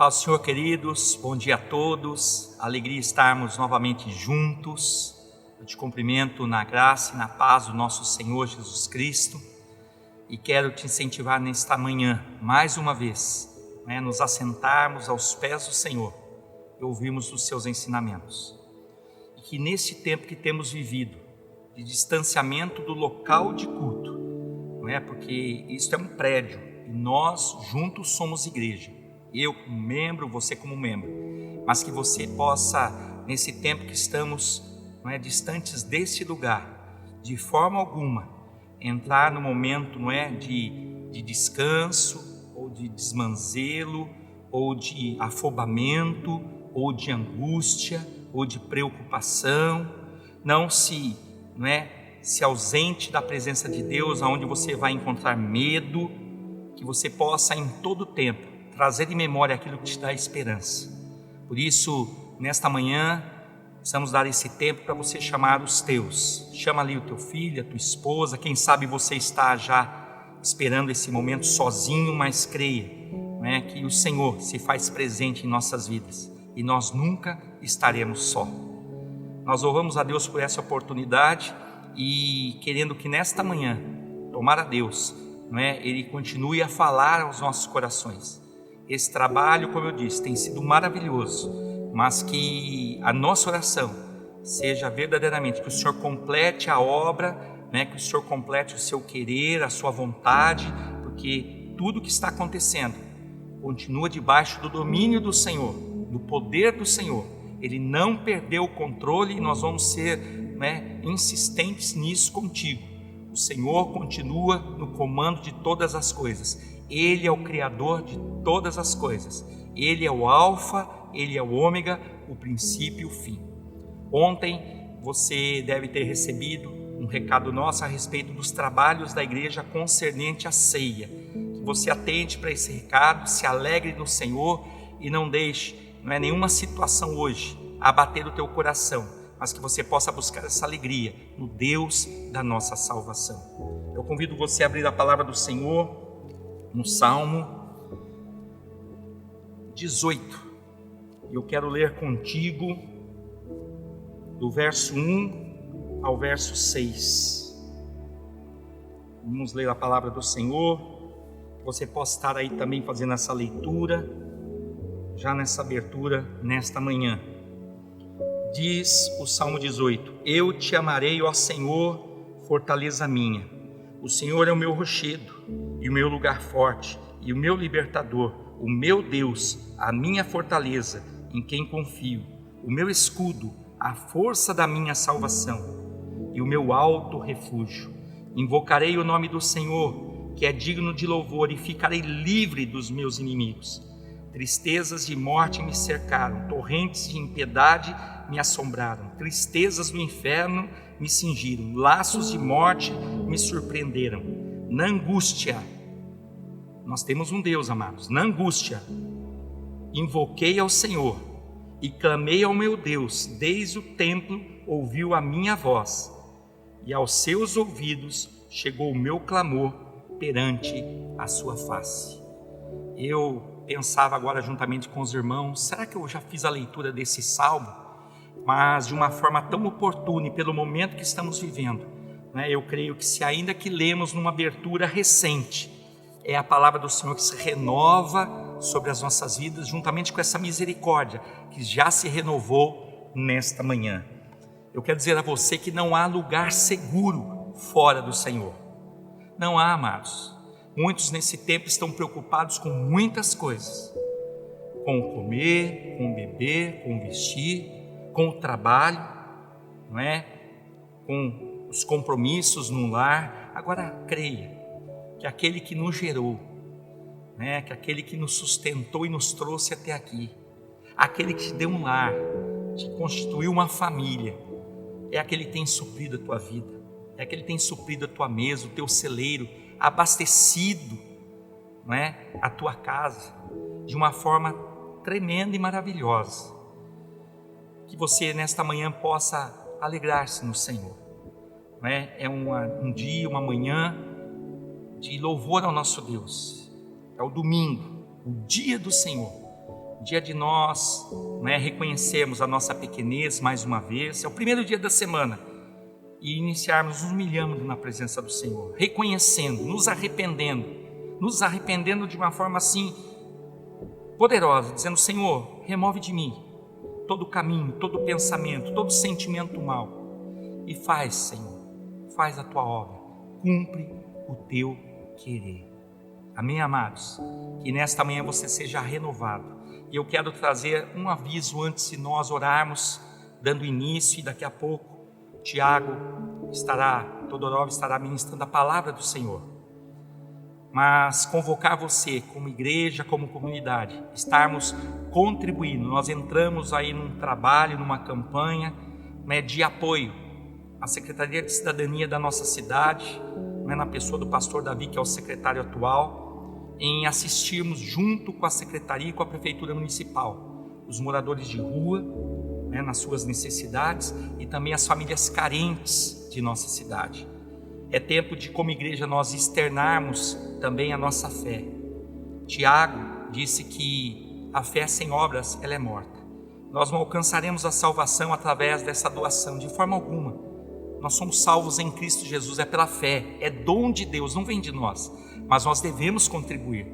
paz do Senhor, queridos, bom dia a todos, alegria estarmos novamente juntos. Eu te cumprimento na graça e na paz do nosso Senhor Jesus Cristo e quero te incentivar nesta manhã, mais uma vez, nos assentarmos aos pés do Senhor e ouvirmos os seus ensinamentos. E que nesse tempo que temos vivido, de distanciamento do local de culto, porque isso é um prédio e nós juntos somos igreja, eu como membro, você como membro, mas que você possa, nesse tempo que estamos distantes desse lugar, de forma alguma entrar no momento de descanso, ou de desmanzelo, ou de afobamento, ou de angústia, ou de preocupação. Não se ausente da presença de Deus, aonde você vai encontrar medo, que você possa em todo tempo trazer em memória aquilo que te dá esperança. Por isso, nesta manhã, precisamos dar esse tempo para você chamar os teus. Chama ali o teu filho, a tua esposa. Quem sabe você está já esperando esse momento sozinho, mas creia que o Senhor se faz presente em nossas vidas e nós nunca estaremos só. Nós louvamos a Deus por essa oportunidade e querendo que nesta manhã, tomara Deus, Ele continue a falar aos nossos corações. Esse trabalho, como eu disse, tem sido maravilhoso, mas que a nossa oração seja verdadeiramente que o Senhor complete a obra, que o Senhor complete o seu querer, a sua vontade, porque tudo que está acontecendo continua debaixo do domínio do Senhor, do poder do Senhor. Ele não perdeu o controle e nós vamos ser insistentes nisso contigo. O Senhor continua no comando de todas as coisas. Ele é o Criador de todas as coisas. Ele é o Alfa, Ele é o Ômega, o princípio e o fim. Ontem você deve ter recebido um recado nosso a respeito dos trabalhos da igreja concernente à ceia. Que você atente para esse recado, se alegre no Senhor e não deixe nenhuma situação hoje abater o teu coração, mas que você possa buscar essa alegria no Deus da nossa salvação. Eu convido você a abrir a palavra do Senhor no Salmo 18. Eu quero ler contigo do verso 1 ao verso 6. Vamos ler a palavra do Senhor. Você possa estar aí também fazendo essa leitura, já nessa abertura, nesta manhã. Diz o Salmo 18: Eu te amarei, ó Senhor, fortaleza minha. O Senhor é o meu rochedo e o meu lugar forte e o meu libertador, o meu Deus, a minha fortaleza, em quem confio, o meu escudo, a força da minha salvação e o meu alto refúgio. Invocarei o nome do Senhor, que é digno de louvor, e ficarei livre dos meus inimigos. Tristezas de morte me cercaram, torrentes de impiedade me assombraram, tristezas do inferno me cingiram, laços de morte me surpreenderam. Na angústia, nós temos um Deus, amados, na angústia, invoquei ao Senhor e clamei ao meu Deus. Desde o templo ouviu a minha voz e aos seus ouvidos chegou o meu clamor perante a sua face. Eu pensava agora juntamente com os irmãos, será que eu já fiz a leitura desse salmo? Mas de uma forma tão oportuna e pelo momento que estamos vivendo, eu creio que se ainda que lemos numa abertura recente, é a palavra do Senhor que se renova sobre as nossas vidas, juntamente com essa misericórdia que já se renovou nesta manhã. Eu quero dizer a você que não há lugar seguro fora do Senhor. Não há, amados. Muitos nesse tempo estão preocupados com muitas coisas, com o comer, com o beber, com o vestir, com o trabalho, com os compromissos no lar. Agora creia que aquele que nos gerou, que aquele que nos sustentou e nos trouxe até aqui, aquele que te deu um lar, te constituiu uma família, é aquele que tem suprido a tua vida, é aquele que tem suprido a tua mesa, o teu celeiro, abastecido a tua casa de uma forma tremenda e maravilhosa. Que você nesta manhã possa alegrar-se no Senhor. É um dia, uma manhã de louvor ao nosso Deus. É o domingo, o dia do Senhor. dia de nós reconhecermos a nossa pequenez mais uma vez. É o primeiro dia da semana e iniciarmos nos humilhando na presença do Senhor, reconhecendo, nos arrependendo de uma forma assim poderosa, dizendo: Senhor, remove de mim todo caminho, todo pensamento, todo sentimento mau e faz, Senhor, faz a tua obra, cumpre o teu querer. Amém, amados? Que nesta manhã você seja renovado. E eu quero trazer um aviso antes de nós orarmos, dando início, e daqui a pouco Tiago Todorov estará ministrando a palavra do Senhor. Mas convocar você como igreja, como comunidade, estarmos contribuindo. Nós entramos aí num trabalho, numa campanha de apoio à Secretaria de Cidadania da nossa cidade, na pessoa do pastor Davi, que é o secretário atual, em assistirmos junto com a Secretaria e com a Prefeitura Municipal os moradores de rua, nas suas necessidades, e também as famílias carentes de nossa cidade. É tempo de, como igreja, nós externarmos também a nossa fé. Tiago disse que a fé sem obras, ela é morta. Nós não alcançaremos a salvação através dessa doação, de forma alguma. Nós somos salvos em Cristo Jesus, é pela fé, é dom de Deus, não vem de nós, mas nós devemos contribuir.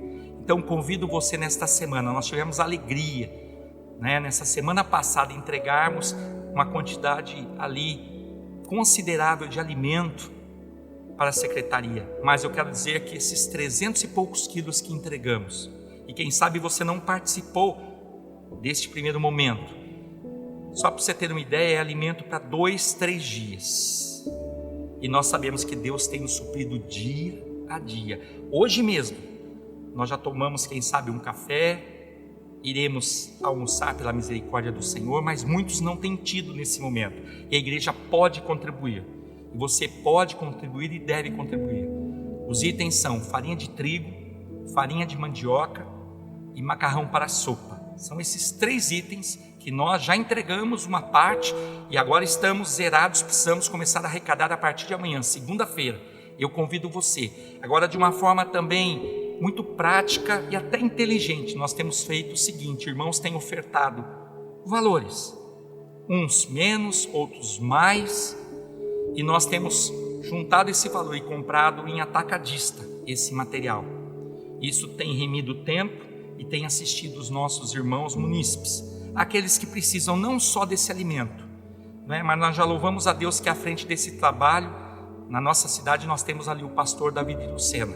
Então convido você nesta semana, nós tivemos alegria, nessa semana passada, entregarmos uma quantidade ali considerável de alimento para a secretaria, mas eu quero dizer que esses 300 e poucos quilos que entregamos, e quem sabe você não participou deste primeiro momento, só para você ter uma ideia, é alimento para 2-3 dias, e nós sabemos que Deus tem nos suprido dia a dia. Hoje mesmo nós já tomamos, quem sabe, um café, iremos almoçar pela misericórdia do Senhor, mas muitos não têm tido nesse momento, e a igreja pode contribuir, e você pode contribuir e deve contribuir. Os itens são farinha de trigo, farinha de mandioca e macarrão para sopa. São esses 3 itens que nós já entregamos uma parte e agora estamos zerados, precisamos começar a arrecadar a partir de amanhã, segunda-feira. Eu convido você, agora de uma forma também muito prática e até inteligente, nós temos feito o seguinte: irmãos têm ofertado valores, uns menos, outros mais, e nós temos juntado esse valor e comprado em atacadista esse material. Isso tem remido o tempo e tem assistido os nossos irmãos munícipes, aqueles que precisam não só desse alimento, mas nós já louvamos a Deus que à frente desse trabalho, na nossa cidade, nós temos ali o pastor Davi de Lucena,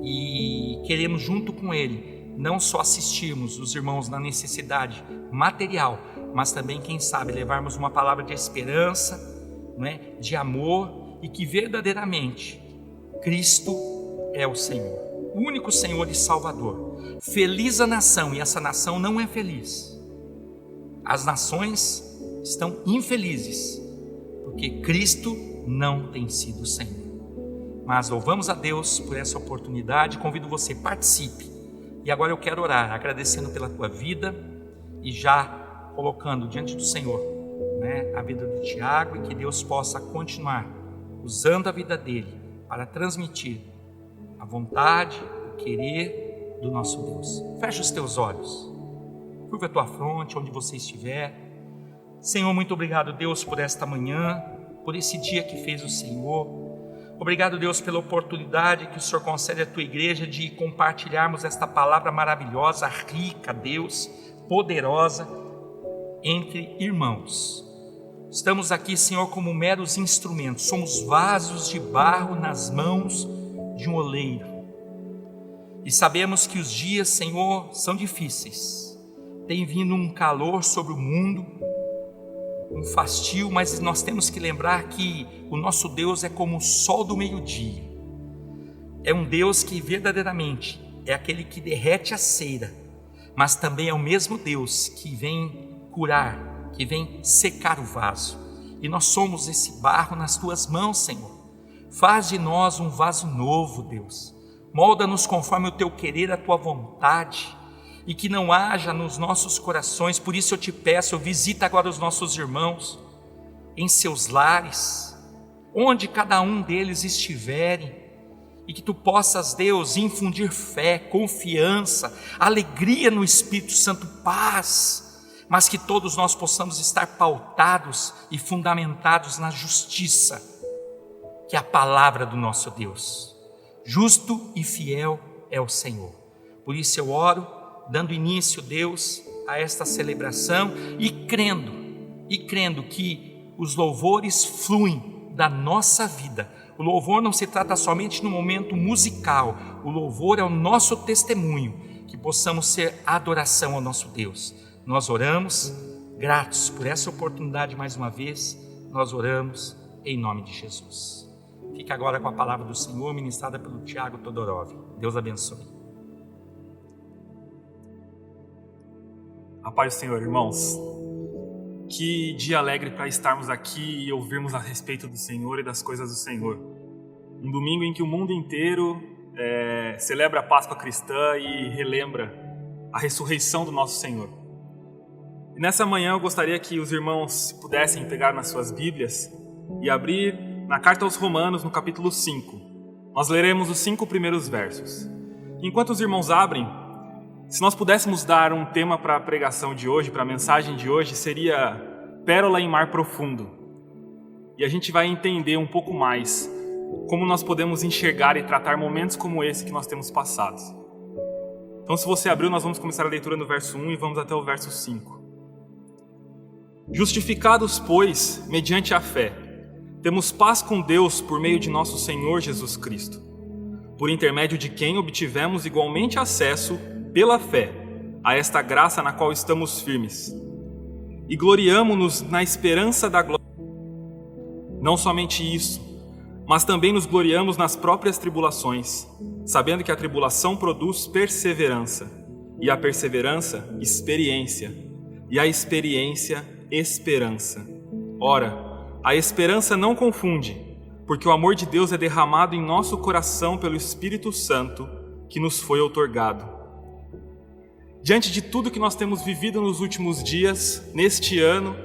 e queremos junto com ele, não só assistirmos os irmãos na necessidade material, mas também, quem sabe, levarmos uma palavra de esperança, de amor, e que verdadeiramente Cristo é o Senhor, o único Senhor e Salvador. Feliz a nação, e essa nação não é feliz. As nações estão infelizes, porque Cristo não tem sido o Senhor. Mas louvamos a Deus por essa oportunidade, convido você, participe. E agora eu quero orar, agradecendo pela tua vida e já colocando diante do Senhor a vida do Tiago, e que Deus possa continuar usando a vida dele para transmitir a vontade, o querer do nosso Deus. Fecha os teus olhos, curva a tua fronte onde você estiver. Senhor, muito obrigado, Deus, por esta manhã, por esse dia que fez o Senhor. Obrigado, Deus, pela oportunidade que o Senhor concede à tua igreja de compartilharmos esta palavra maravilhosa, rica, Deus, poderosa, entre irmãos. Estamos aqui, Senhor, como meros instrumentos, somos vasos de barro nas mãos de um oleiro. E sabemos que os dias, Senhor, são difíceis. Tem vindo um calor sobre o mundo, um fastio, mas nós temos que lembrar que o nosso Deus é como o sol do meio-dia. É um Deus que verdadeiramente é aquele que derrete a cera, mas também é o mesmo Deus que vem curar, que vem secar o vaso. E nós somos esse barro nas tuas mãos, Senhor. Faz de nós um vaso novo, Deus. Molda-nos conforme o teu querer, a tua vontade, e que não haja nos nossos corações. Por isso eu te peço, visita agora os nossos irmãos em seus lares, onde cada um deles estiverem, e que Tu possas, Deus, infundir fé, confiança, alegria no Espírito Santo, paz, mas que todos nós possamos estar pautados e fundamentados na justiça, que é a palavra do nosso Deus. Justo e fiel é o Senhor. Por isso eu oro, dando início, Deus, a esta celebração e crendo que os louvores fluem da nossa vida. O louvor não se trata somente no momento musical, o louvor é o nosso testemunho, que possamos ser adoração ao nosso Deus. Nós oramos, gratos por essa oportunidade mais uma vez, nós oramos em nome de Jesus. Fica agora com a palavra do Senhor, ministrada pelo Tiago Todorov. Deus abençoe. A paz do Senhor, irmãos. Que dia alegre para estarmos aqui e ouvirmos a respeito do Senhor e das coisas do Senhor. Um domingo em que o mundo inteiro celebra a Páscoa cristã e relembra a ressurreição do nosso Senhor. E nessa manhã eu gostaria que os irmãos pudessem pegar nas suas Bíblias e abrir na carta aos Romanos, no capítulo 5. Nós leremos os 5 primeiros versos. Enquanto os irmãos abrem, se nós pudéssemos dar um tema para a pregação de hoje, para a mensagem de hoje, seria Pérola em Mar Profundo. E a gente vai entender um pouco mais como nós podemos enxergar e tratar momentos como esse que nós temos passado. Então, se você abriu, nós vamos começar a leitura no verso 1 e vamos até o verso 5. Justificados, pois, mediante a fé, temos paz com Deus por meio de nosso Senhor Jesus Cristo, por intermédio de quem obtivemos igualmente acesso pela fé, a esta graça na qual estamos firmes. E gloriamo-nos na esperança da glória. Não somente isso, mas também nos gloriamos nas próprias tribulações, sabendo que a tribulação produz perseverança, e a perseverança, experiência, e a experiência, esperança. Ora, a esperança não confunde, porque o amor de Deus é derramado em nosso coração pelo Espírito Santo que nos foi outorgado. Diante de tudo que nós temos vivido nos últimos dias, neste ano,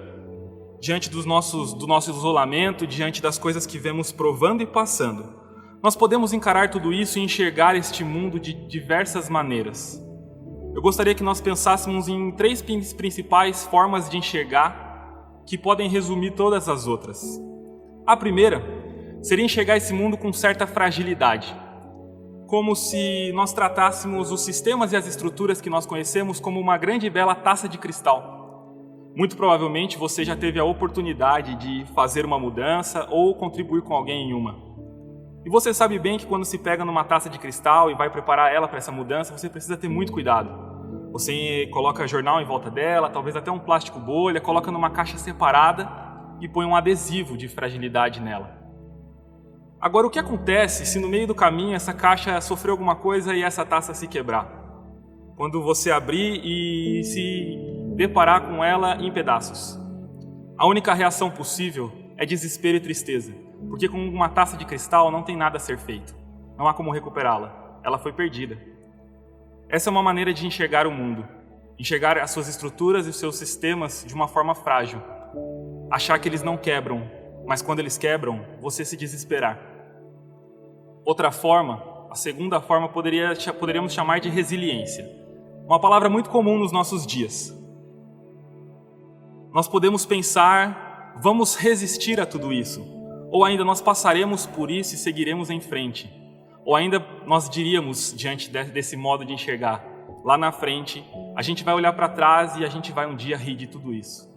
diante do nosso isolamento, diante das coisas que vemos provando e passando, nós podemos encarar tudo isso e enxergar este mundo de diversas maneiras. Eu gostaria que nós pensássemos em 3 principais formas de enxergar que podem resumir todas as outras. A primeira seria enxergar esse mundo com certa fragilidade, como se nós tratássemos os sistemas e as estruturas que nós conhecemos como uma grande e bela taça de cristal. Muito provavelmente você já teve a oportunidade de fazer uma mudança ou contribuir com alguém em uma. E você sabe bem que quando se pega numa taça de cristal e vai preparar ela para essa mudança, você precisa ter muito cuidado. Você coloca jornal em volta dela, talvez até um plástico bolha, coloca numa caixa separada e põe um adesivo de fragilidade nela. Agora, o que acontece se no meio do caminho essa caixa sofrer alguma coisa e essa taça se quebrar? Quando você abrir e se deparar com ela em pedaços. A única reação possível é desespero e tristeza, porque com uma taça de cristal não tem nada a ser feito. Não há como recuperá-la. Ela foi perdida. Essa é uma maneira de enxergar o mundo. Enxergar as suas estruturas e os seus sistemas de uma forma frágil. Achar que eles não quebram, mas quando eles quebram, você se desesperar. Outra forma, a segunda forma, poderíamos chamar de resiliência. Uma palavra muito comum nos nossos dias. Nós podemos pensar, vamos resistir a tudo isso. Ou ainda nós passaremos por isso e seguiremos em frente. Ou ainda nós diríamos, diante desse modo de enxergar, lá na frente, a gente vai olhar para trás e a gente vai um dia rir de tudo isso.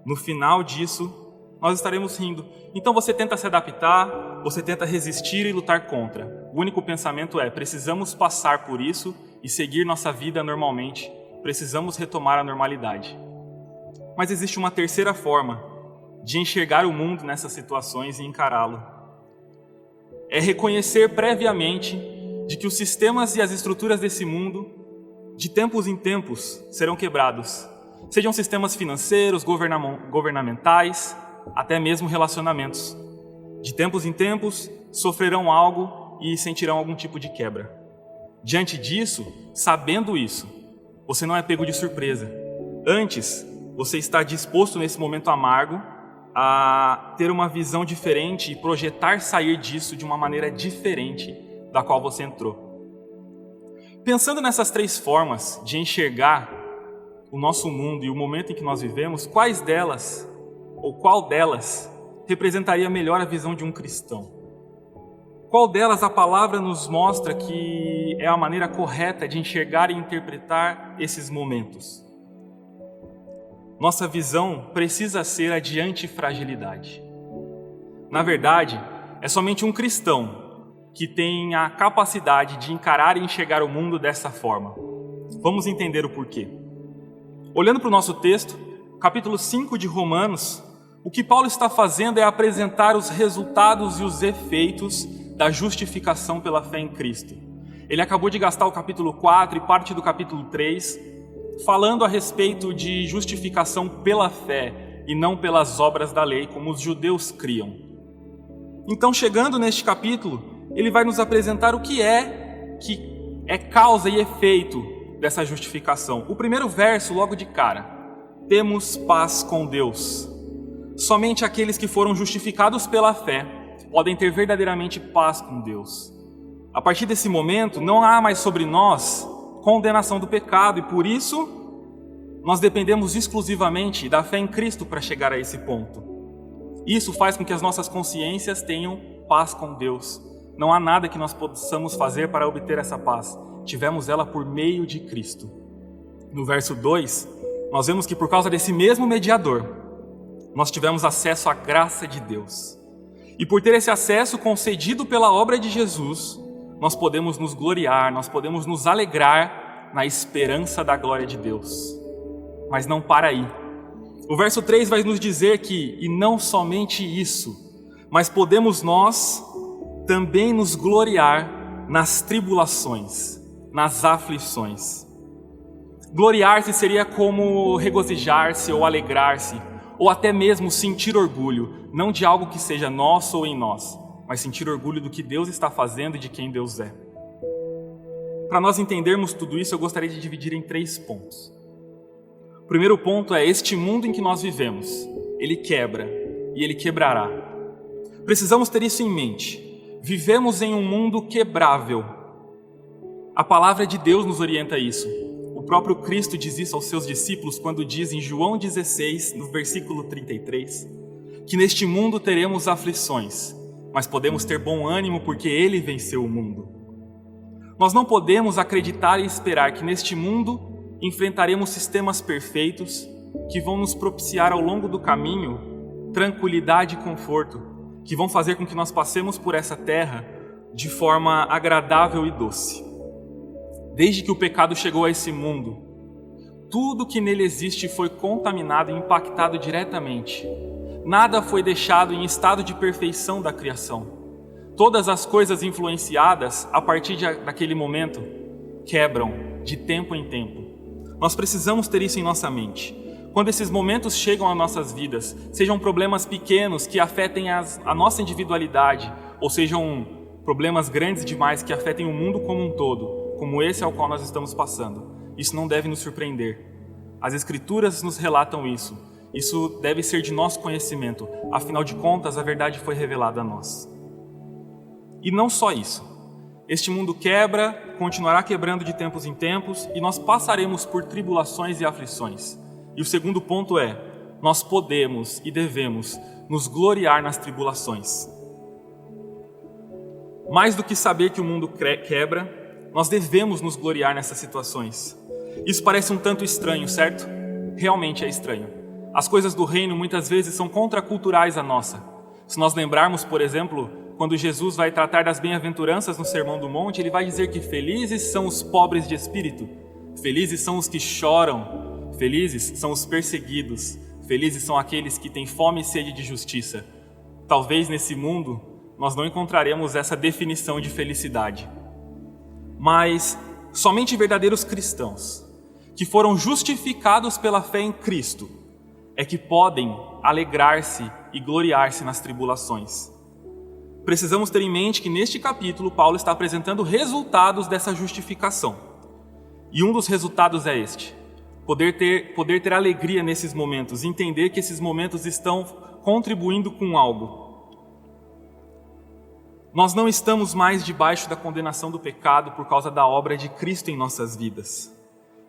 No final disso, nós estaremos rindo. Então você tenta se adaptar, você tenta resistir e lutar contra. O único pensamento é, precisamos passar por isso e seguir nossa vida normalmente. Precisamos retomar a normalidade. Mas existe uma terceira forma de enxergar o mundo nessas situações e encará-lo. É reconhecer previamente de que os sistemas e as estruturas desse mundo, de tempos em tempos, serão quebrados. Sejam sistemas financeiros, governamentais, até mesmo relacionamentos. De tempos em tempos, sofrerão algo e sentirão algum tipo de quebra. Diante disso, sabendo isso, você não é pego de surpresa. Antes, você está disposto nesse momento amargo a ter uma visão diferente e projetar sair disso de uma maneira diferente da qual você entrou. Pensando nessas 3 formas de enxergar o nosso mundo e o momento em que nós vivemos, qual delas representaria melhor a visão de um cristão? Qual delas a palavra nos mostra que é a maneira correta de enxergar e interpretar esses momentos? Nossa visão precisa ser a de antifragilidade. Na verdade, é somente um cristão que tem a capacidade de encarar e enxergar o mundo dessa forma. Vamos entender o porquê. Olhando para o nosso texto, capítulo 5 de Romanos, o que Paulo está fazendo é apresentar os resultados e os efeitos da justificação pela fé em Cristo. Ele acabou de gastar o capítulo 4 e parte do capítulo 3 falando a respeito de justificação pela fé e não pelas obras da lei, como os judeus criam. Então, chegando neste capítulo, ele vai nos apresentar o que é causa e efeito dessa justificação. O primeiro verso, logo de cara: temos paz com Deus. Somente aqueles que foram justificados pela fé podem ter verdadeiramente paz com Deus. A partir desse momento, não há mais sobre nós condenação do pecado, e por isso nós dependemos exclusivamente da fé em Cristo para chegar a esse ponto. Isso faz com que as nossas consciências tenham paz com Deus. Não há nada que nós possamos fazer para obter essa paz. Tivemos ela por meio de Cristo. No verso 2, nós vemos que por causa desse mesmo mediador, nós tivemos acesso à graça de Deus. E por ter esse acesso concedido pela obra de Jesus, nós podemos nos gloriar, nós podemos nos alegrar na esperança da glória de Deus. Mas não para aí. O verso 3 vai nos dizer que, e não somente isso, mas podemos nós também nos gloriar nas tribulações, nas aflições. Gloriar-se seria como regozijar-se ou alegrar-se, ou até mesmo sentir orgulho, não de algo que seja nosso ou em nós, mas sentir orgulho do que Deus está fazendo e de quem Deus é. Para nós entendermos tudo isso, eu gostaria de dividir em 3 pontos. O primeiro ponto é: este mundo em que nós vivemos, ele quebra e ele quebrará. Precisamos ter isso em mente. Vivemos em um mundo quebrável. A palavra de Deus nos orienta a isso. O próprio Cristo diz isso aos seus discípulos quando diz em João 16, no versículo 33, que neste mundo teremos aflições, mas podemos ter bom ânimo porque Ele venceu o mundo. Nós não podemos acreditar e esperar que neste mundo enfrentaremos sistemas perfeitos que vão nos propiciar ao longo do caminho tranquilidade e conforto, que vão fazer com que nós passemos por essa terra de forma agradável e doce. Desde que o pecado chegou a esse mundo, tudo que nele existe foi contaminado e impactado diretamente. Nada foi deixado em estado de perfeição da criação. Todas as coisas influenciadas a partir daquele momento quebram de tempo em tempo. Nós precisamos ter isso em nossa mente. Quando esses momentos chegam às nossas vidas, sejam problemas pequenos que afetem a nossa individualidade, ou sejam problemas grandes demais que afetem o mundo como um todo, como esse ao qual nós estamos passando, isso não deve nos surpreender. As Escrituras nos relatam isso. Isso deve ser de nosso conhecimento. Afinal de contas, a verdade foi revelada a nós. E não só isso. Este mundo quebra, continuará quebrando de tempos em tempos, e nós passaremos por tribulações e aflições. E o segundo ponto é: nós podemos e devemos nos gloriar nas tribulações. Mais do que saber que o mundo quebra, nós devemos nos gloriar nessas situações. Isso parece um tanto estranho, certo? Realmente é estranho. As coisas do reino muitas vezes são contraculturais à nossa. Se nós lembrarmos, por exemplo, quando Jesus vai tratar das bem-aventuranças no Sermão do Monte, ele vai dizer que felizes são os pobres de espírito, felizes são os que choram, felizes são os perseguidos, felizes são aqueles que têm fome e sede de justiça. Talvez nesse mundo nós não encontraremos essa definição de felicidade. Mas somente verdadeiros cristãos, que foram justificados pela fé em Cristo, é que podem alegrar-se e gloriar-se nas tribulações. Precisamos ter em mente que neste capítulo Paulo está apresentando resultados dessa justificação. E um dos resultados é este: poder ter alegria nesses momentos, entender que esses momentos estão contribuindo com algo. Nós não estamos mais debaixo da condenação do pecado por causa da obra de Cristo em nossas vidas.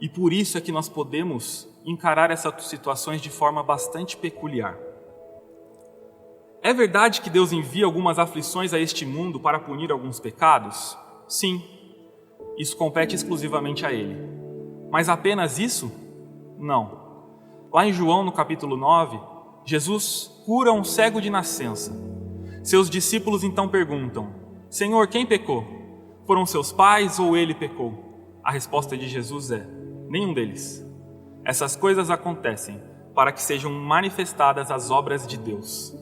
E por isso é que nós podemos encarar essas situações de forma bastante peculiar. É verdade que Deus envia algumas aflições a este mundo para punir alguns pecados? Sim, isso compete exclusivamente a Ele. Mas apenas isso? Não. Lá em João, no capítulo 9, Jesus cura um cego de nascença. Seus discípulos então perguntam: Senhor, quem pecou? Foram seus pais ou ele pecou? A resposta de Jesus é: nenhum deles. Essas coisas acontecem para que sejam manifestadas as obras de Deus.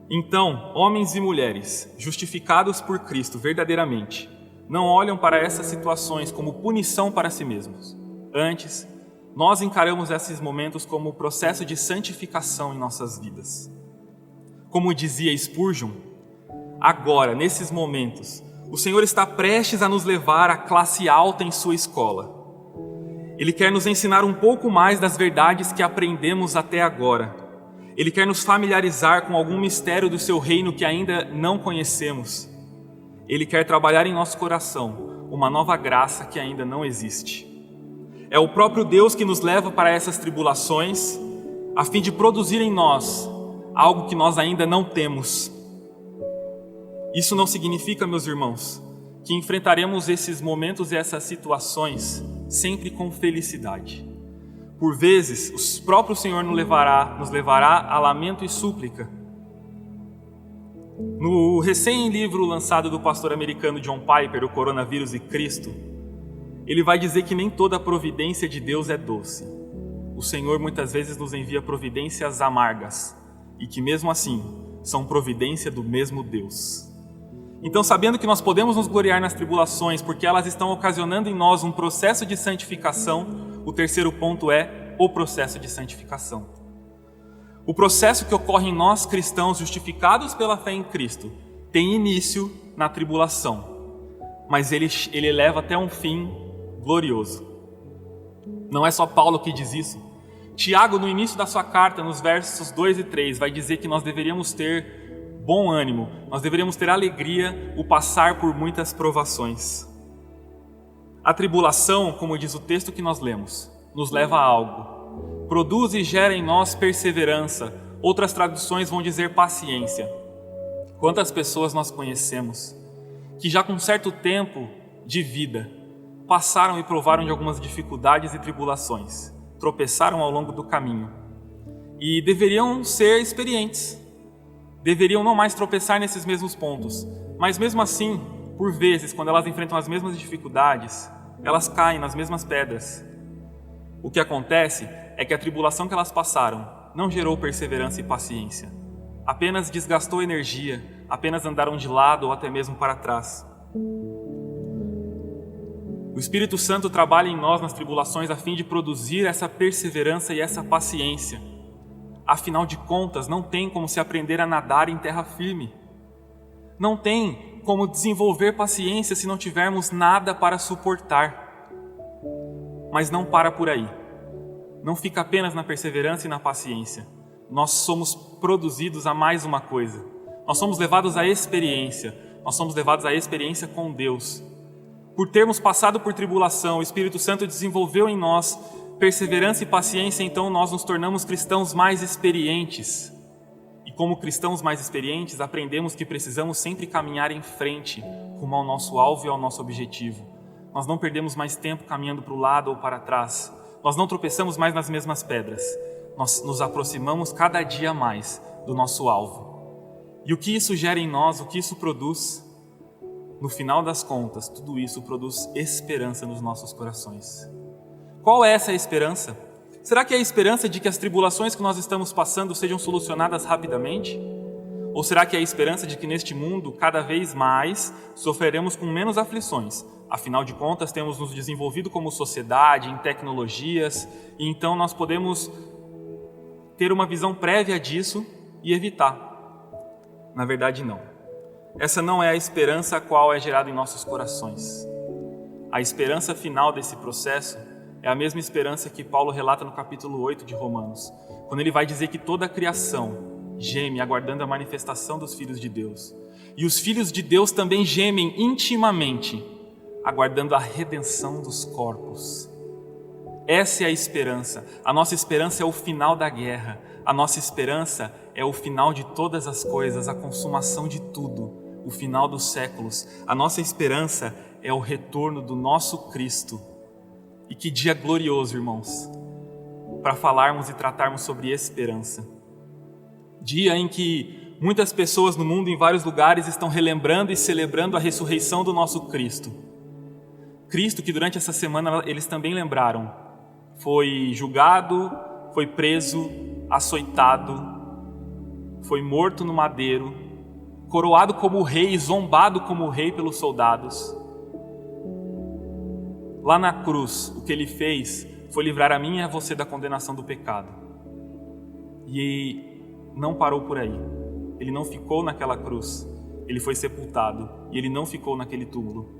Então, homens e mulheres, justificados por Cristo verdadeiramente, não olham para essas situações como punição para si mesmos. Antes, nós encaramos esses momentos como o processo de santificação em nossas vidas. Como dizia Spurgeon, agora, nesses momentos, o Senhor está prestes a nos levar à classe alta em sua escola. Ele quer nos ensinar um pouco mais das verdades que aprendemos até agora. Ele quer nos familiarizar com algum mistério do seu reino que ainda não conhecemos. Ele quer trabalhar em nosso coração uma nova graça que ainda não existe. É o próprio Deus que nos leva para essas tribulações, a fim de produzir em nós algo que nós ainda não temos. Isso não significa, meus irmãos, que enfrentaremos esses momentos e essas situações sempre com felicidade. Por vezes, o próprio Senhor nos levará a lamento e súplica. No recém-livro lançado do pastor americano John Piper, O Coronavírus e Cristo, ele vai dizer que nem toda a providência de Deus é doce. O Senhor muitas vezes nos envia providências amargas, e que mesmo assim são providência do mesmo Deus. Então, sabendo que nós podemos nos gloriar nas tribulações, porque elas estão ocasionando em nós um processo de santificação, o terceiro ponto é o processo de santificação. O processo que ocorre em nós cristãos justificados pela fé em Cristo tem início na tribulação, mas ele leva até um fim glorioso. Não é só Paulo que diz isso. Tiago, no início da sua carta, nos versos 2 e 3, vai dizer que nós deveríamos ter bom ânimo, nós deveríamos ter alegria o passar por muitas provações. A tribulação, como diz o texto que nós lemos, nos leva a algo. Produz e gera em nós perseverança. Outras traduções vão dizer paciência. Quantas pessoas nós conhecemos que já com certo tempo de vida passaram e provaram de algumas dificuldades e tribulações, tropeçaram ao longo do caminho e deveriam ser experientes, deveriam não mais tropeçar nesses mesmos pontos, mas mesmo assim, por vezes, quando elas enfrentam as mesmas dificuldades, elas caem nas mesmas pedras. O que acontece é que a tribulação que elas passaram não gerou perseverança e paciência, apenas desgastou energia, apenas andaram de lado ou até mesmo para trás. O Espírito Santo trabalha em nós nas tribulações a fim de produzir essa perseverança e essa paciência. Afinal de contas, não tem como se aprender a nadar em terra firme. Não tem como desenvolver paciência se não tivermos nada para suportar. Mas não para por aí. Não fica apenas na perseverança e na paciência. Nós somos produzidos a mais uma coisa. Nós somos levados à experiência. Nós somos levados à experiência com Deus. Por termos passado por tribulação, o Espírito Santo desenvolveu em nós perseverança e paciência, então nós nos tornamos cristãos mais experientes. E como cristãos mais experientes, aprendemos que precisamos sempre caminhar em frente, rumo ao nosso alvo e ao nosso objetivo. Nós não perdemos mais tempo caminhando para o lado ou para trás. Nós não tropeçamos mais nas mesmas pedras. Nós nos aproximamos cada dia mais do nosso alvo. E o que isso gera em nós, o que isso produz? No final das contas, tudo isso produz esperança nos nossos corações. Qual é essa esperança? Será que é a esperança de que as tribulações que nós estamos passando sejam solucionadas rapidamente? Ou será que é a esperança de que neste mundo, cada vez mais, sofreremos com menos aflições? Afinal de contas, temos nos desenvolvido como sociedade, em tecnologias, e então nós podemos ter uma visão prévia disso e evitar. Na verdade, não. Essa não é a esperança a qual é gerada em nossos corações. A esperança final desse processo é a mesma esperança que Paulo relata no capítulo 8 de Romanos. quando ele vai dizer que toda a criação geme aguardando a manifestação dos filhos de Deus. E os filhos de Deus também gemem intimamente, aguardando a redenção dos corpos. Essa é a esperança. A nossa esperança é o final da guerra. A nossa esperança é o final de todas as coisas, a consumação de tudo, o final dos séculos. A nossa esperança é o retorno do nosso Cristo. E que dia glorioso, irmãos, para falarmos e tratarmos sobre esperança. Dia em que muitas pessoas no mundo, em vários lugares, estão relembrando e celebrando a ressurreição do nosso Cristo. Cristo que durante essa semana eles também lembraram, foi julgado, foi preso, açoitado, foi morto no madeiro, coroado como rei, zombado como rei pelos soldados. Lá na cruz, o que ele fez foi livrar a mim e a você da condenação do pecado. E não parou por aí. Ele não ficou naquela cruz. Ele foi sepultado e ele não ficou naquele túmulo.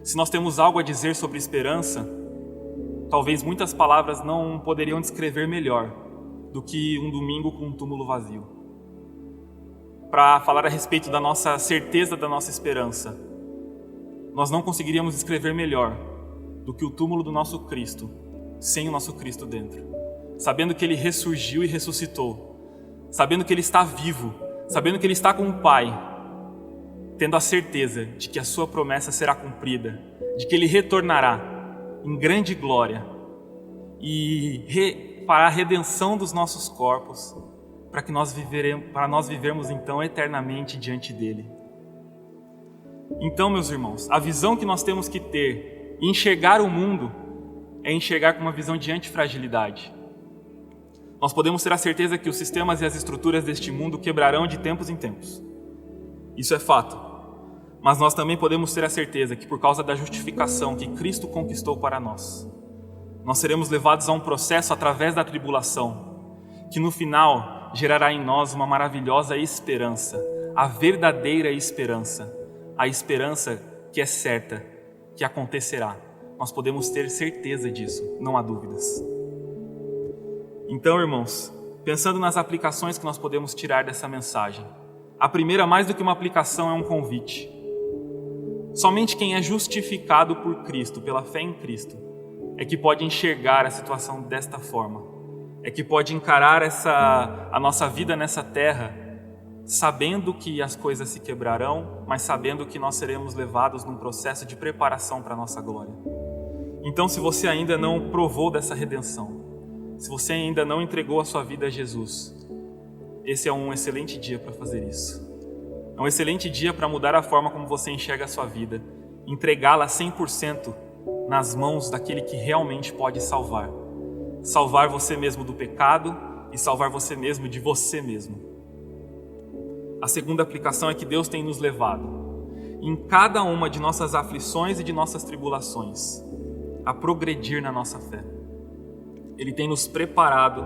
Se nós temos algo a dizer sobre esperança, talvez muitas palavras não poderiam descrever melhor do que um domingo com um túmulo vazio. Para falar a respeito da nossa certeza da nossa esperança, nós não conseguiríamos descrever melhor do que o túmulo do nosso Cristo, sem o nosso Cristo dentro. Sabendo que Ele ressurgiu e ressuscitou, sabendo que Ele está vivo, sabendo que Ele está com o Pai, tendo a certeza de que a sua promessa será cumprida, de que Ele retornará em grande glória e para a redenção dos nossos corpos, para nós vivermos então eternamente diante dEle. Então, meus irmãos, a visão que nós temos que ter e enxergar o mundo é enxergar com uma visão de antifragilidade. Nós podemos ter a certeza que os sistemas e as estruturas deste mundo quebrarão de tempos em tempos. Isso é fato. Mas nós também podemos ter a certeza que por causa da justificação que Cristo conquistou para nós seremos levados a um processo através da tribulação, que no final gerará em nós uma maravilhosa esperança, a verdadeira esperança, a esperança que é certa, que acontecerá. Nós podemos ter certeza disso, não há dúvidas. Então, irmãos, pensando nas aplicações que nós podemos tirar dessa mensagem, a primeira, mais do que uma aplicação, é um convite. Somente quem é justificado por Cristo, pela fé em Cristo, é que pode enxergar a situação desta forma, é que pode encarar a nossa vida nessa terra, sabendo que as coisas se quebrarão, mas sabendo que nós seremos levados num processo de preparação para a nossa glória. Então, se você ainda não provou dessa redenção, se você ainda não entregou a sua vida a Jesus, esse é um excelente dia para fazer isso. É um excelente dia para mudar a forma como você enxerga a sua vida, entregá-la 100% nas mãos daquele que realmente pode salvar. Salvar você mesmo do pecado e salvar você mesmo de você mesmo. A segunda aplicação é que Deus tem nos levado, em cada uma de nossas aflições e de nossas tribulações, a progredir na nossa fé. Ele tem nos preparado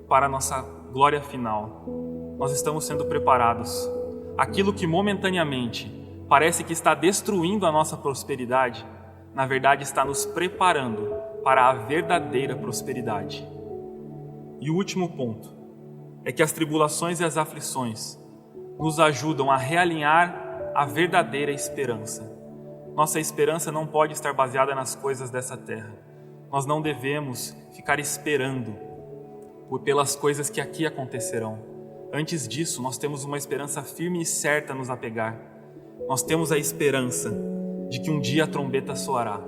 para a nossa glória final. Nós estamos sendo preparados. Aquilo que momentaneamente parece que está destruindo a nossa prosperidade, na verdade está nos preparando para a verdadeira prosperidade. E o último ponto é que as tribulações e as aflições nos ajudam a realinhar a verdadeira esperança. Nossa esperança não pode estar baseada nas coisas dessa terra. Nós não devemos ficar esperando pelas coisas que aqui acontecerão. Antes disso, nós temos uma esperança firme e certa a nos apegar. Nós temos a esperança de que um dia a trombeta soará.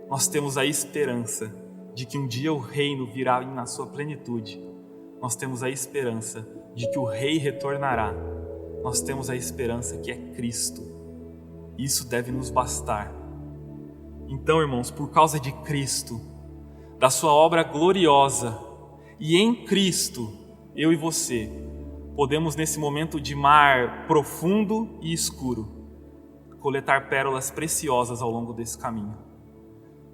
Nós temos a esperança de que um dia o reino virá na sua plenitude. Nós temos a esperança de que o Rei retornará. Nós temos a esperança que é Cristo. Isso deve nos bastar. Então, irmãos, por causa de Cristo, da sua obra gloriosa, e em Cristo, eu e você, podemos nesse momento de mar profundo e escuro, coletar pérolas preciosas ao longo desse caminho.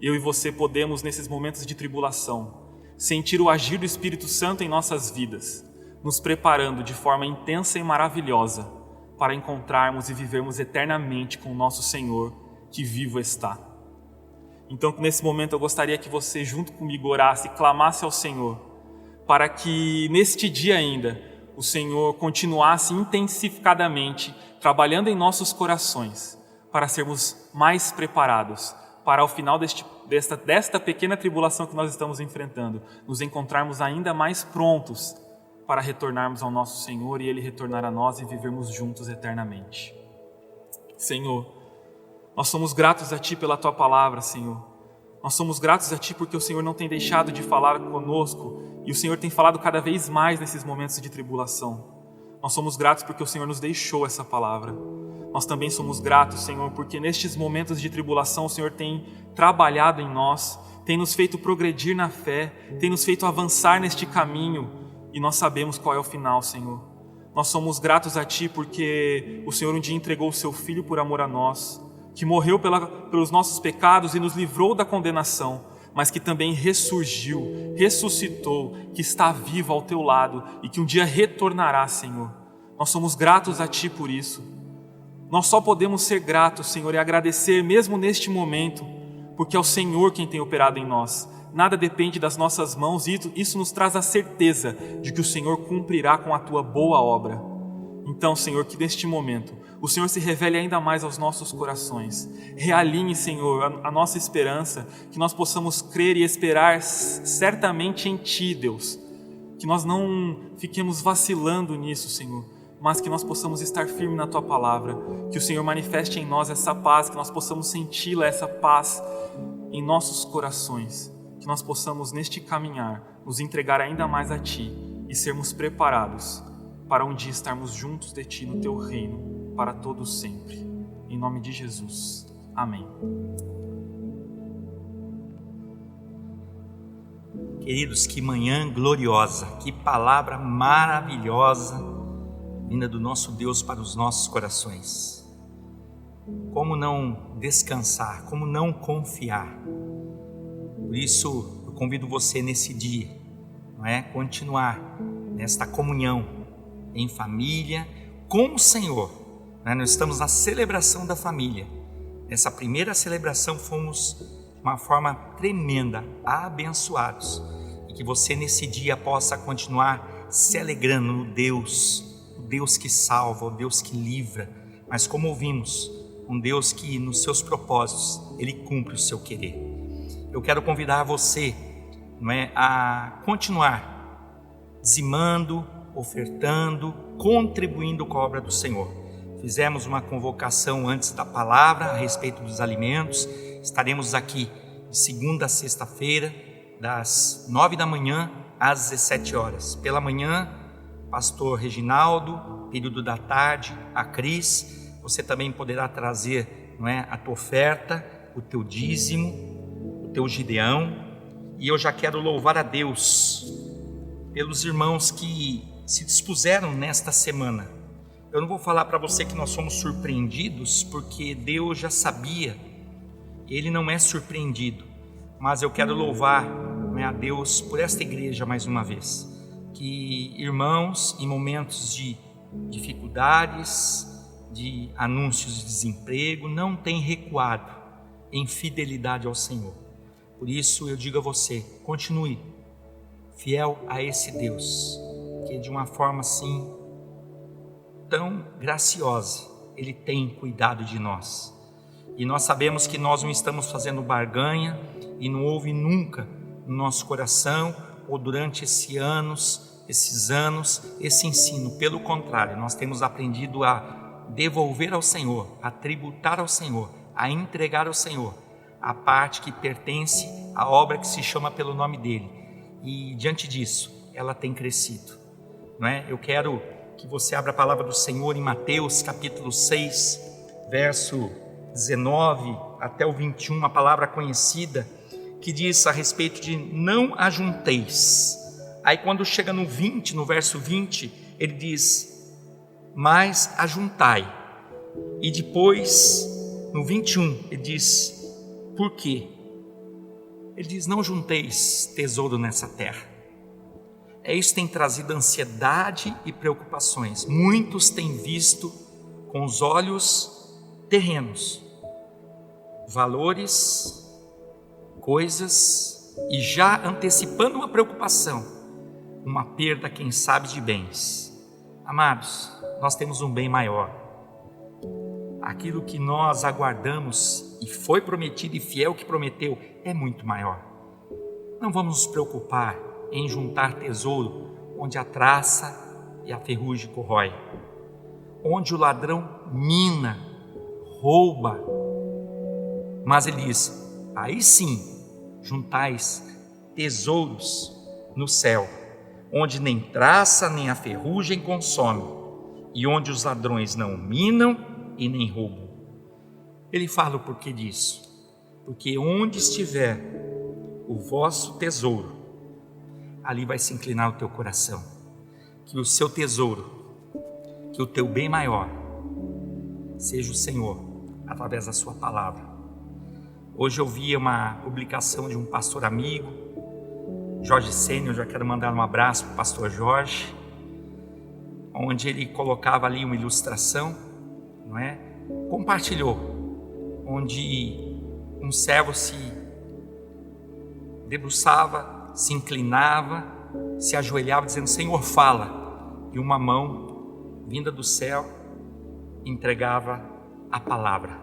Eu e você podemos, nesses momentos de tribulação, sentir o agir do Espírito Santo em nossas vidas, nos preparando de forma intensa e maravilhosa para encontrarmos e vivermos eternamente com o nosso Senhor, que vivo está. Então, nesse momento, eu gostaria que você, junto comigo, orasse e clamasse ao Senhor, para que neste dia ainda o Senhor continuasse intensificadamente trabalhando em nossos corações para sermos mais preparados para ao final desta pequena tribulação que nós estamos enfrentando, nos encontrarmos ainda mais prontos para retornarmos ao nosso Senhor e Ele retornar a nós e vivermos juntos eternamente. Senhor, nós somos gratos a Ti pela Tua palavra, Senhor. Nós somos gratos a Ti porque o Senhor não tem deixado de falar conosco e o Senhor tem falado cada vez mais nesses momentos de tribulação. Nós somos gratos porque o Senhor nos deixou essa palavra. Nós também somos gratos, Senhor, porque nestes momentos de tribulação o Senhor tem trabalhado em nós, tem nos feito progredir na fé, tem nos feito avançar neste caminho e nós sabemos qual é o final, Senhor. Nós somos gratos a Ti porque o Senhor um dia entregou o Seu Filho por amor a nós, que morreu pelos nossos pecados e nos livrou da condenação, mas que também ressurgiu, ressuscitou, que está vivo ao Teu lado e que um dia retornará, Senhor. Nós somos gratos a Ti por isso. Nós só podemos ser gratos, Senhor, e agradecer mesmo neste momento, porque é o Senhor quem tem operado em nós. Nada depende das nossas mãos e isso nos traz a certeza de que o Senhor cumprirá com a Tua boa obra. Então, Senhor, que neste momento o Senhor se revele ainda mais aos nossos corações. Realinhe, Senhor, a nossa esperança, que nós possamos crer e esperar certamente em Ti, Deus. Que nós não fiquemos vacilando nisso, Senhor, mas que nós possamos estar firmes na Tua palavra, que o Senhor manifeste em nós essa paz, que nós possamos senti-la, essa paz em nossos corações, que nós possamos neste caminhar nos entregar ainda mais a Ti e sermos preparados para um dia estarmos juntos de Ti no Teu reino, para todos sempre. Em nome de Jesus. Amém. Queridos, que manhã gloriosa, que palavra maravilhosa vinda do nosso Deus para os nossos corações. Como não descansar, como não confiar? Por isso, eu convido você nesse dia, continuar nesta comunhão em família, com o Senhor. Nós estamos na celebração da família. Nessa primeira celebração fomos de uma forma tremenda, abençoados. E que você nesse dia possa continuar se alegrando no Deus, o Deus que salva, o Deus que livra, mas como ouvimos, um Deus que nos seus propósitos, Ele cumpre o seu querer. Eu quero convidar você a continuar dizimando, ofertando, contribuindo com a obra do Senhor. Fizemos uma convocação antes da palavra a respeito dos alimentos. Estaremos aqui de segunda a sexta-feira, das 9 da manhã às 17 horas. Pela manhã, pastor Reginaldo, período da tarde, a Cris. Você também poderá trazer a tua oferta, o teu dízimo, o teu gideão. E eu já quero louvar a Deus pelos irmãos que se dispuseram nesta semana. Eu não vou falar para você que nós fomos surpreendidos, porque Deus já sabia, Ele não é surpreendido, mas eu quero louvar a Deus por esta igreja mais uma vez, que irmãos em momentos de dificuldades, de anúncios de desemprego, não têm recuado em fidelidade ao Senhor. Por isso eu digo a você, continue fiel a esse Deus, que de uma forma assim tão graciosa Ele tem cuidado de nós. E nós sabemos que nós não estamos fazendo barganha e não houve nunca no nosso coração ou durante esses anos esse ensino. Pelo contrário, nós temos aprendido a devolver ao Senhor, a tributar ao Senhor, a entregar ao Senhor a parte que pertence à obra que se chama pelo nome dEle. E diante disso, ela tem crescido. Eu quero que você abra a palavra do Senhor em Mateus capítulo 6, verso 19 até o 21, uma palavra conhecida que diz a respeito de não ajunteis. Aí quando chega no 20, no verso 20, ele diz, mas ajuntai. E depois, no 21, ele diz, por quê? Ele diz, não junteis tesouro nessa terra. Isso tem trazido ansiedade e preocupações. Muitos têm visto com os olhos terrenos, valores, coisas, e já antecipando uma preocupação, uma perda, quem sabe, de bens. Amados, nós temos um bem maior. Aquilo que nós aguardamos e foi prometido e fiel que prometeu é muito maior. Não vamos nos preocupar em juntar tesouro onde a traça e a ferrugem corrói, onde o ladrão mina, rouba. Mas ele diz: aí sim, juntais tesouros no céu, onde nem traça nem a ferrugem consome, e onde os ladrões não minam e nem roubam. Ele fala o porquê disso. Porque onde estiver o vosso tesouro, ali vai se inclinar o teu coração. Que o seu tesouro, que o teu bem maior, seja o Senhor, através da sua palavra. Hoje eu vi uma publicação de um pastor amigo, Jorge Sênior, já quero mandar um abraço para o pastor Jorge, onde ele colocava ali uma ilustração, não é? Compartilhou, onde um servo se debruçava, se inclinava, se ajoelhava dizendo: Senhor, fala, e uma mão vinda do céu entregava a palavra.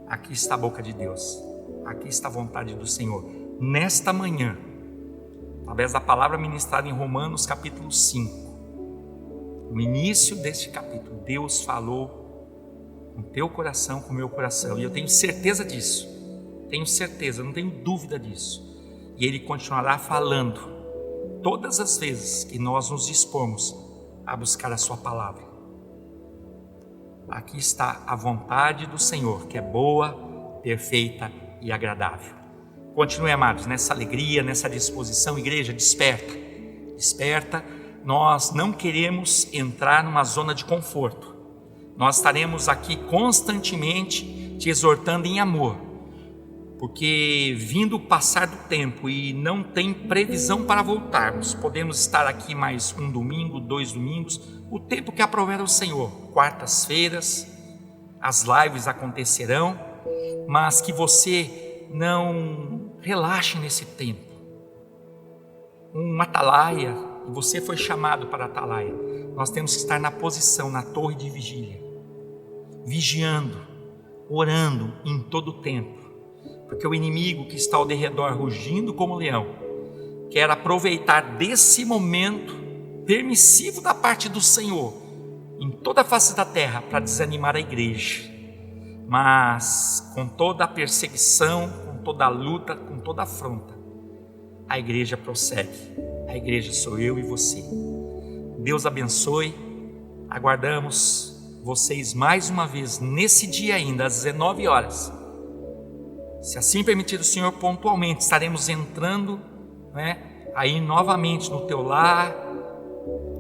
Aqui está a boca de Deus, aqui está a vontade do Senhor. Nesta manhã, através da palavra ministrada em Romanos capítulo 5, no início deste capítulo, Deus falou com o teu coração, com o meu coração, e eu tenho certeza disso, tenho certeza, não tenho dúvida disso, e Ele continuará falando todas as vezes que nós nos dispormos a buscar a sua palavra. Aqui está a vontade do Senhor, que é boa, perfeita e agradável. Continue, amados, nessa alegria, nessa disposição. Igreja, desperta, desperta. Nós não queremos entrar numa zona de conforto. Nós estaremos aqui constantemente te exortando em amor, porque vindo o passar do tempo e não tem previsão para voltarmos, podemos estar aqui mais um domingo, 2 domingos, o tempo que aprover o Senhor. Quartas-feiras as lives acontecerão, mas que você não relaxe nesse tempo. Um atalaia, e você foi chamado para atalaia. Nós temos que estar na posição, na torre de vigília, vigiando, orando em todo o tempo, porque o inimigo que está ao derredor rugindo como leão quer aproveitar desse momento permissivo da parte do Senhor em toda a face da terra para desanimar a igreja. Mas com toda a perseguição, com toda a luta, com toda a afronta, a igreja prossegue. A igreja sou eu e você. Deus abençoe. Aguardamos vocês mais uma vez nesse dia ainda, às 19 horas. Se assim permitir o Senhor, pontualmente estaremos entrando, aí novamente no teu lar,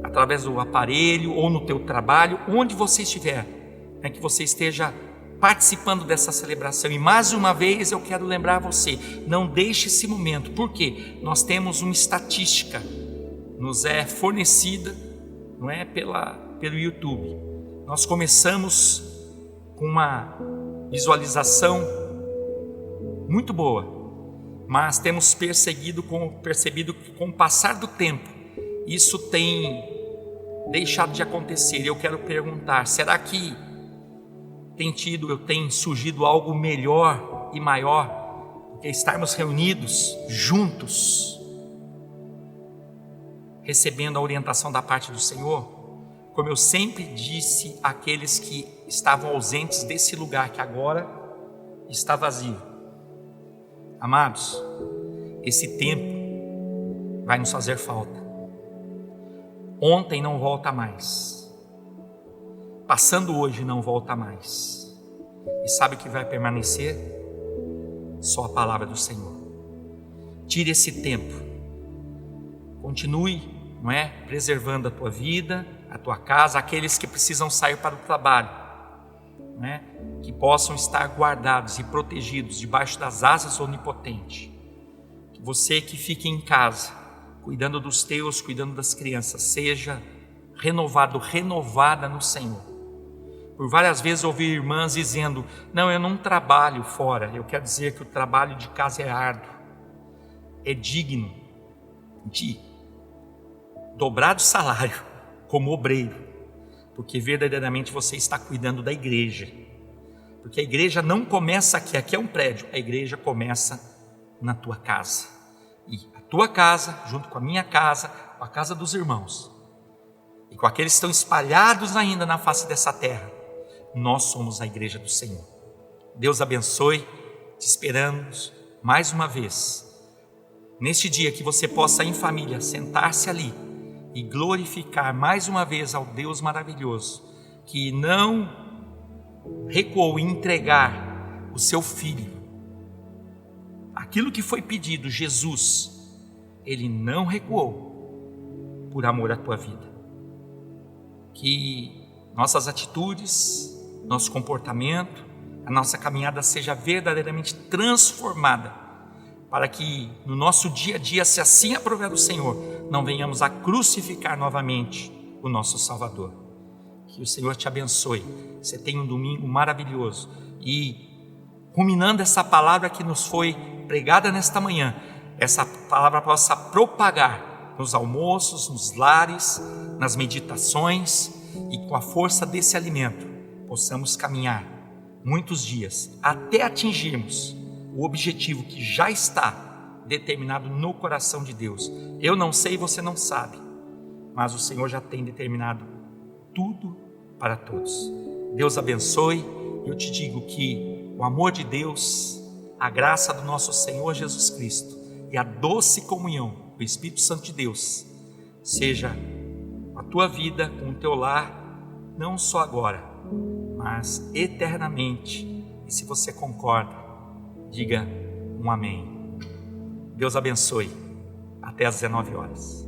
através do aparelho ou no teu trabalho, onde você estiver, que você esteja participando dessa celebração. E mais uma vez eu quero lembrar você, não deixe esse momento, porque nós temos uma estatística, nos é fornecida, pelo YouTube. Nós começamos com uma visualização muito boa, mas temos percebido que com o passar do tempo, isso tem deixado de acontecer. E eu quero perguntar: será que tem surgido algo melhor e maior do que estarmos reunidos juntos, recebendo a orientação da parte do Senhor? Como eu sempre disse àqueles que estavam ausentes desse lugar que agora está vazio: amados, esse tempo vai nos fazer falta. Ontem não volta mais, passando hoje não volta mais. E sabe o que vai permanecer? Só a palavra do Senhor. Tire esse tempo, continue, preservando a tua vida, a tua casa, aqueles que precisam sair para o trabalho, que possam estar guardados e protegidos debaixo das asas onipotentes. Que você que fique em casa, cuidando dos teus, cuidando das crianças, seja renovado, renovada no Senhor. Por várias vezes ouvi irmãs dizendo: não, eu não trabalho fora. Eu quero dizer que o trabalho de casa é árduo, é digno de dobrado salário como obreiro, porque verdadeiramente você está cuidando da igreja. Porque a igreja não começa aqui, aqui é um prédio, a igreja começa na tua casa. E a tua casa, junto com a minha casa, com a casa dos irmãos, e com aqueles que estão espalhados ainda na face dessa terra, nós somos a igreja do Senhor. Deus abençoe, te esperamos mais uma vez, neste dia, que você possa em família sentar-se ali e glorificar mais uma vez ao Deus maravilhoso, que não recuou em entregar o seu Filho. Aquilo que foi pedido, Jesus, Ele não recuou por amor à tua vida. Que nossas atitudes, nosso comportamento, a nossa caminhada seja verdadeiramente transformada, para que no nosso dia a dia, se assim aprover o Senhor, não venhamos a crucificar novamente o nosso Salvador. Que o Senhor te abençoe. Você tenha um domingo maravilhoso. E ruminando essa palavra que nos foi pregada nesta manhã, essa palavra possa propagar nos almoços, nos lares, nas meditações, e com a força desse alimento possamos caminhar muitos dias até atingirmos o objetivo que já está determinado no coração de Deus. Eu não sei, você não sabe, mas o Senhor já tem determinado tudo para todos. Deus abençoe. Eu te digo que o amor de Deus, a graça do nosso Senhor Jesus Cristo e a doce comunhão do Espírito Santo de Deus seja com a tua vida, com o teu lar, não só agora, mas eternamente. E se você concorda, diga um amém. Deus abençoe. Até às 19 horas.